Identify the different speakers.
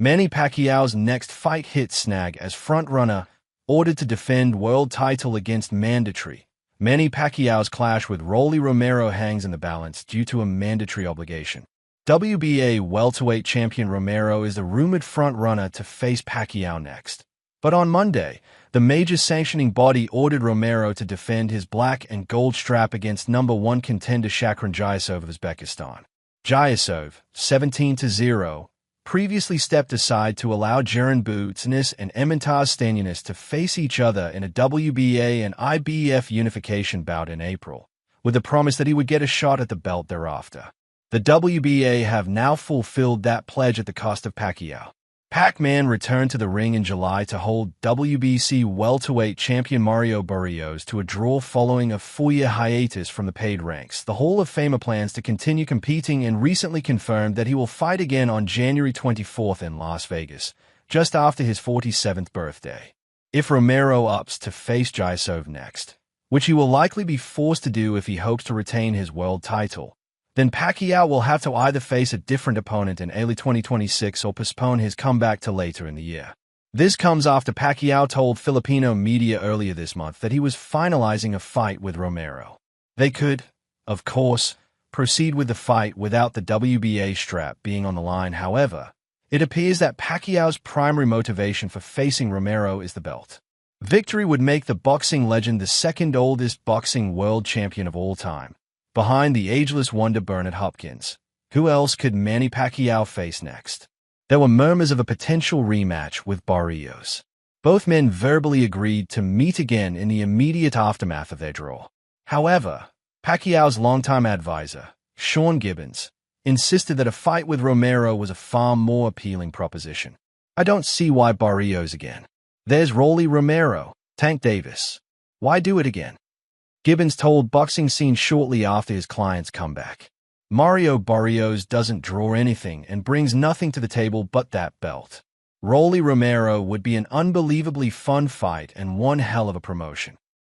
Speaker 1: Manny Pacquiao's next fight hit snag as frontrunner, ordered to defend world title against mandatory. Manny Pacquiao's clash with Rolly Romero hangs in the balance due to a mandatory obligation. WBA welterweight champion Romero is the rumored frontrunner to face Pacquiao next. But on Monday, the major sanctioning body ordered Romero to defend his black and gold strap against #1 contender Shakran Jayasov of Uzbekistan. Jayasov, 17-0, previously stepped aside to allow Jaron Butsnis and Emmentas Stanionis to face each other in a WBA and IBF unification bout in April, with the promise that he would get a shot at the belt thereafter. The WBA have now fulfilled that pledge at the cost of Pacquiao. Pac-Man returned to the ring in July to hold WBC welterweight champion Mario Barrios to a draw following a 4-year hiatus from the paid ranks. The Hall of Famer plans to continue competing and recently confirmed that he will fight again on January 24th in Las Vegas, just after his 47th birthday. If Romero opts to face Jayasov next, which he will likely be forced to do if he hopes to retain his world title, then Pacquiao will have to either face a different opponent in early 2026 or postpone his comeback to later in the year. This comes after Pacquiao told Filipino media earlier this month that he was finalizing a fight with Romero. They could, of course, proceed with the fight without the WBA strap being on the line. However, it appears that Pacquiao's primary motivation for facing Romero is the belt. Victory would make the boxing legend the second oldest boxing world champion of all time, behind the ageless wonder Bernard Hopkins. Who else could Manny Pacquiao face next? There were murmurs of a potential rematch with Barrios. Both men verbally agreed to meet again in the immediate aftermath of their draw. However, Pacquiao's longtime advisor, Sean Gibbons, insisted that a fight with Romero was a far more appealing proposition. I don't see why Barrios again. There's Rolly Romero, Tank Davis. Why do it again? Gibbons told Boxing Scene shortly after his client's comeback. Mario Barrios doesn't draw anything and brings nothing to the table but that belt. Rolly Romero would be an unbelievably fun fight and one hell of a promotion.